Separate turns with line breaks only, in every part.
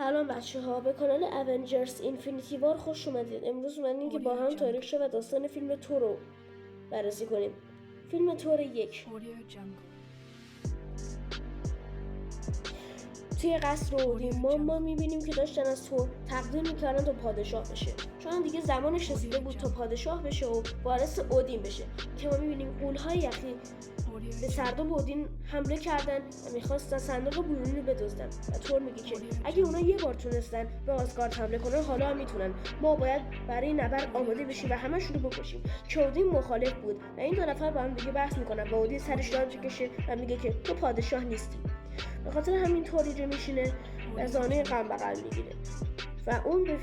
سلام بچه ها، به کانال اونجرز اینفینیتی وار خوش اومدید. امروز اومدیم که با هم تاریخچه و داستان فیلم تور رو بررسی کنیم. فیلم تور 1. توی قصر اودین ما میبینیم که داشتن از تور تقدیم میکردن تا پادشاه بشه، چون دیگه زمانش رسیده بود تا پادشاه بشه و وارث اودین بشه. که ما میبینیم غول‌های یخی به سرداب اودین حمله کردن و میخواستن صندوق برونی رو بدزدن و تور میگه که اگه اونا یه بار تونستن به آسگارد حمله کنن، حالا هم میتونن. ما باید برای نبرد آماده بشیم و همشون رو بکشیم. که اودین مخالف بود و این دو نفر با هم دیگه بحث میکنن و اودین سرش داد میکشه و میگه که تو پادشاه نیستی. به خاطر همین تور اینجا میشینه و زانوی غم بغل میگیره و اون به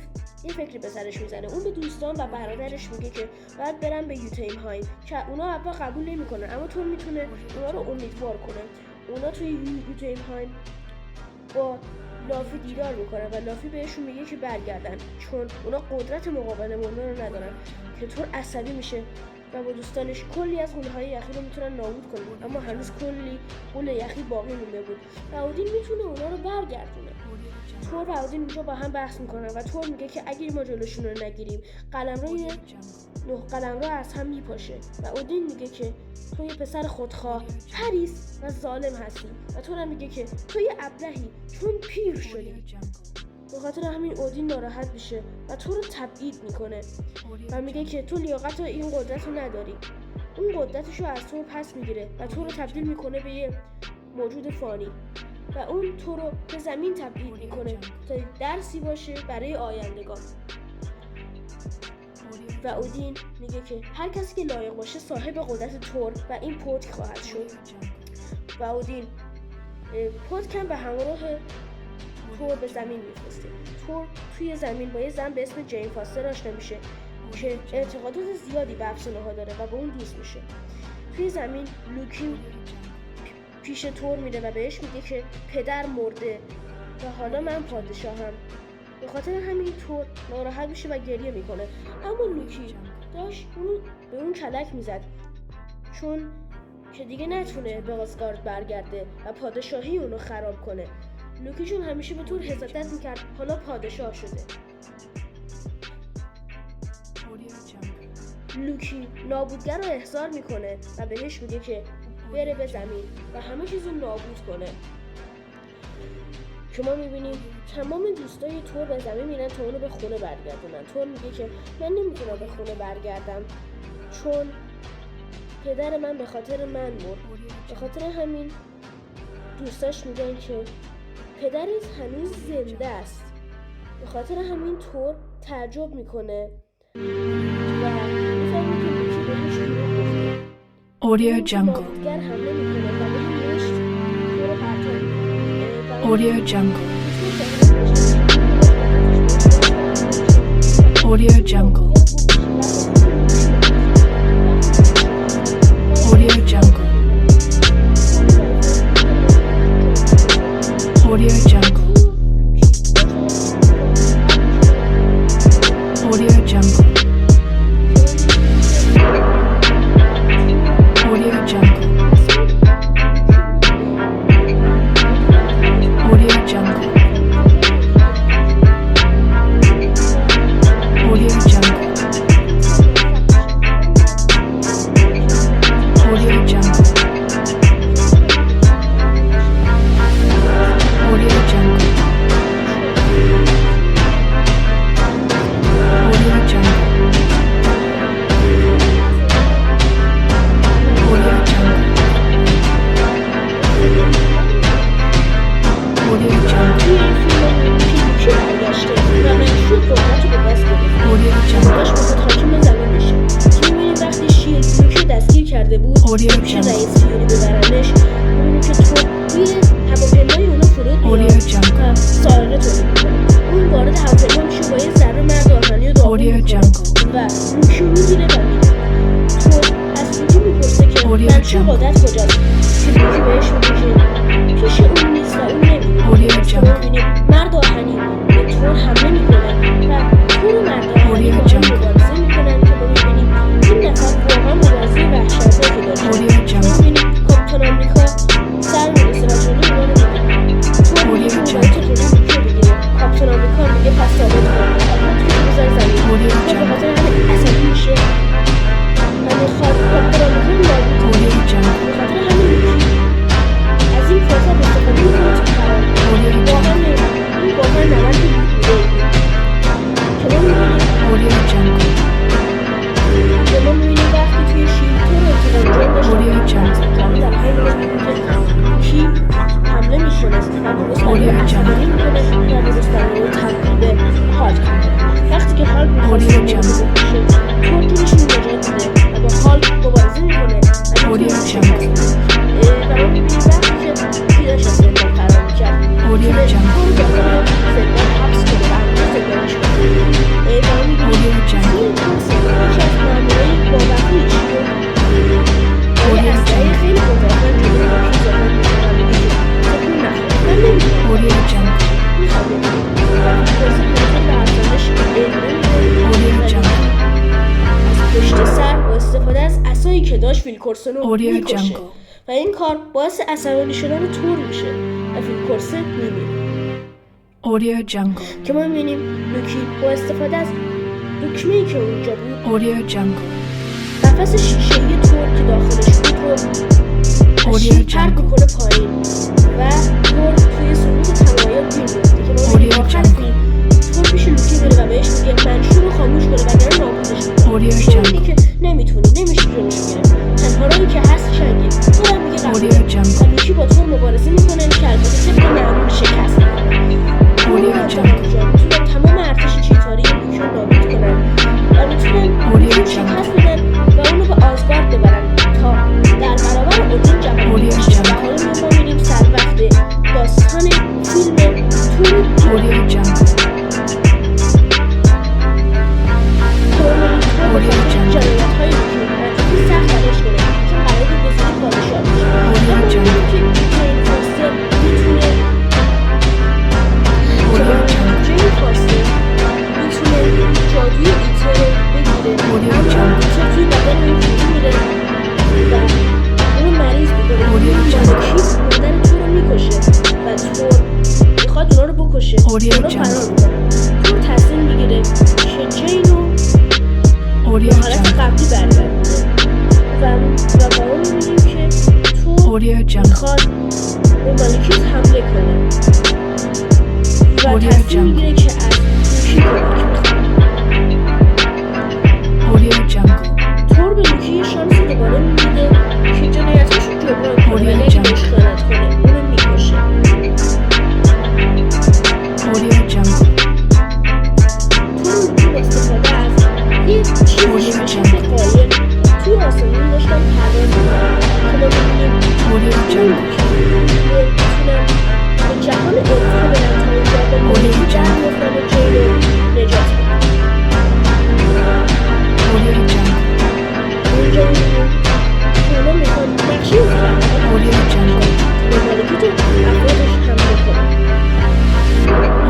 یه فکری به سرش میزنه. اون به دوستان و برادرش میگه که باید برن به یوتنهایم که اونا اول قبول نمیکنن، اما تور میتونه اونا رو امیدوار کنه. اونا توی یوتنهایم با لافی دیدار میکنن و لافی بهشون میگه که برگردن چون اونا قدرت مقابله با اونا رو ندارن. که تور عصبی میشه و با دوستانش کلی از غول‌های یخی رو میتونن نابود کنن، اما هنوز کلی غول یخی باقی مونده بود و اودین میتونه اونا رو برگردونه. تور و اودین اینجا با هم بحث میکنن و تور میگه که اگه ما جلوشون رو نگیریم قلمرو از هم میپاشه و اودین میگه که تو یه پسر خودخواه، حریص و ظالم هستی و تور هم میگه که تو یه ابلهی چون پیر شدی. به خاطر همین اودین ناراحت میشه و تو رو تبعید میکنه و میگه که تو لیاقت این قدرت رو نداری. اون قدرتش رو از تو پس میگیره و تو رو تبدیل میکنه به یه موجود فانی و اون تو رو به زمین تبعید میکنه تا درسی باشه برای آیندگان. و اودین میگه که هر کسی که لایق باشه صاحب قدرت تور و این پودک خواهد شد. و اودین پودکم به همراه تور به زمین میفرسته. تور توی زمین با یه زن به اسم جین فاستر آشنا میشه که اعتقادات زیادی به افسانه‌ها داره و با اون دوست میشه. توی زمین لوکی پیش تور میره و بهش میگه که پدر مرده و حالا من پادشاهم. به خاطر همین تور ناراحت میشه و گریه میکنه، اما لوکی داشت به اون کلک میزد چون که دیگه نتونه به آسگارد برگرده و پادشاهی اونو خراب کنه. لوکی چون همیشه به تور حسادت میکرد حالا پادشاه شده. لوکی نابودگر رو احضار میکنه و بهش میگه که بره به زمین و همه چیز رو نابود کنه. که ما میبینیم تمام دوستای تور به زمین میرن تا اونو به خونه برگردونن. تور میگه که من نمیتونم به خونه برگردم چون پدر من به خاطر من مرد. به خاطر همین دوستاش میگن که پدرت هنوز زنده است. به خاطر همین تور تعجب میکنه و میفهمه که لوکی بهش دروغ گفته.
Audio Jungle.
دیگر حمله میکنه و به مشت تور رو پرتاب میکنه.
Audio Jungle. Audio Jungle. Audio Jungle. Audio Jungle. Audio Jungle. Audio Jungle. Audio Jungle. Audio Jungle. Audio Jungle. Audio Jungle. Audio Jungle. Audio Jungle. Audio Jungle.
توی این فیلم پیلوکی برگشته و منشور قدرت رو به دست گرفته.
Audio Jungle.
داشت میخواد حاکم زمین بشه. که میبینیم وقتی شیلد لوکی دستگیر کرده بود
Audio
پیش
Jungle.
رئیس فیوری ببرنش، میبینیم که تور روی هواپیمای اونا فرود
Audio
میاد
Jungle.
و سایره تولید میکنه. اون وارد هواپیما میشه و با یه ذره مرد آهنی رو داغون
Audio
میکنه
Jungle.
و لوکی رو میگیره و میره. تور از لوکی میپرسه که
Audio
منشور
Jungle.
قدرت کجاست؟ که لوکی بهش میگه که پیش اون نیست و اون نمیره.
Audio
ما
Jungle.
میبینیم مرد آهنی به تور حمله میکنه و تور و مرد آهنی
Audio
با هم
Jungle.
مبارزه میکنن که ما میبینیم این نفر واقعا مبارزه وحشتناکی داشته.
Audio Jungle.
ما میبینیم کاپیتان آمریکا سر میرسه و جلوی اونا رو میگیره. تور میگه که
Audio
اون باید
Jungle.
چطوری لوکی رو بگیره. کورسن رو
Audio
میکشه
Jungle.
و این کار باعث عصبانی شدن تور میشه و فیل کورسن میمیره.
Audio Jungle.
که ما میبینیم لوکی با استفاده از دکمه‌ای که اونجا بود
Audio Jungle.
قفس شیشه‌ای تور که داخلش بود رو
Audio
شیب پرد
Jungle.
میکنه پایین و تور توی سقوط تمایل گیر میفته که ما میبینیم
Audio
آخر
Jungle.
فیلم تور پیش لوکی میره و بهش میگه منشور رو خاموش کنه وگرنه نابودش میکنه.
Audio
لوکی
Jungle.
میگه که نمیتونی نمیشه جلوش گرفت، تنها راهی که هست جنگه. تور هم میگه
Audio
قبوله
Jungle.
و لوکی با تور مبارزه میکنه که البته طبق معمول شکست میکنه. تور
Audio
و
Jungle.
جهانجان میتونن تمام ارتش چیتاری لوکی رو نابود کنن و میتونن
Audio
لوکی رو
Jungle.
شکست بدن و اونو به آزگارد ببرن تا در برابر اودین جهانی
Audio
بشه. و
Jungle.
حالا ما میریم سر وقت داستان فیلم تور
Audio Jungle. Audio Jungle.
جنایت های لوکی سخت تلاش کنه چون قرار بود به زودی پادشاه بشه.
Audio
اما
Jungle.
می‌بینیم که جین فاستر میتونه جین فاستر میتونه جادوی ایتر رو بگیره
Audio
اما
Jungle.
ایتر توی بدن اون فرو میره و اونو مریض میکنه.
Audio Jungle.
مالکی مادر تور رو میکشه و تور میخواد اونا رو بکشه.
Audio
اونا
Jungle.
فرار میکنه. تور تصمیم میگیره که جین رو
Audio
به حالت
Jungle.
قبلی برگردونه و با اون میبینیم که تور
Audio Jungle.
میخواد به مالکیت حمله کنه و
Audio
تصمیم
Jungle.
میگیره که از لوکی کمک میخواد.
Audio Jungle.
تور به لوکی یه شانس دوباره میده که جنایتش رو جبران کنه
Audio
ولی اگه
Jungle.
بهش خیانت کنه اونو میکشه.
Audio Jungle.
تور و لوکی با استفاده از یه چیزی
Audio
به شکل
Jungle.
قایق توی آسمون داشتن پرواز میکنن که ما میبینیم
Audio Jungle.
میتونم به جهان ارثا برن تا اونجا به مالکی در بیفتن و جین رو نجات بدن.
Audio Jungle.
اونجا میبینیم که اونا میخوان نقشه رو بزنن
Audio Jungle.
به مالکی تو افرادش حمله کنن.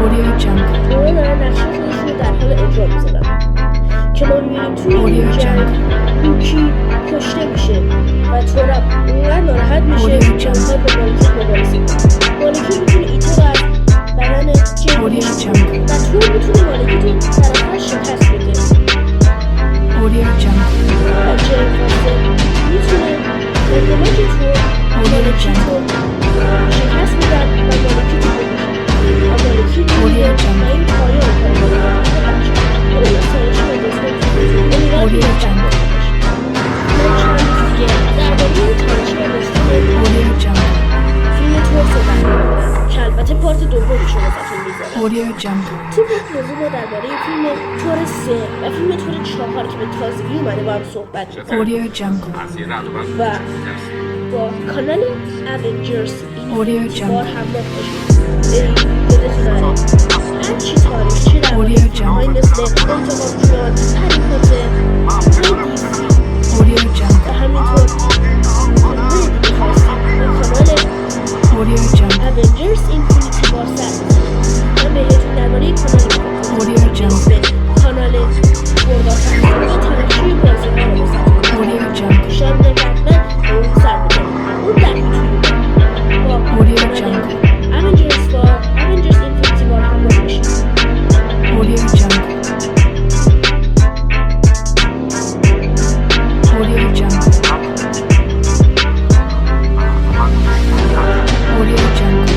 Audio Jungle.
اونا دارن نقشه خودشون رو در حال اجرا میذارن که ما میبینیم توی این
Audio
جنگ لوکی کشته میشه و تورم اونقدر ناراحت میشه
Audio
که
Jungle.
میخواد با مالکی مبارزه کنه. مالکی میتونه ایتو رو از بدن جین
Audio
بکشه
Jungle.
و تور میتونه مالکی رو در آخر شکست بده
Audio Jungle.
و جین فاستر میتونه با کمک تور مالکی رو شکست بدن و مالکی رو بکشه و مالکی رو میره و این پایان کار مالکی رو این اصالشی و دستان
Audio Jungle.
من چند روز دیگه درباره تاریخی و داستان
Audio Jungle.
فیلم تور صحبت می‌کنم که البته پارت دومش رو واسهتون میذارم.
Audio Jungle.
تو این موضوع ما درباره فیلم تور 3 و فیلم تور 4 که به تازگی اومده با هم صحبت می‌کنیم
Audio Jungle.
و با کانال اونجرز این
Audio
بار
Jungle.
همراه باشید. یادتون نره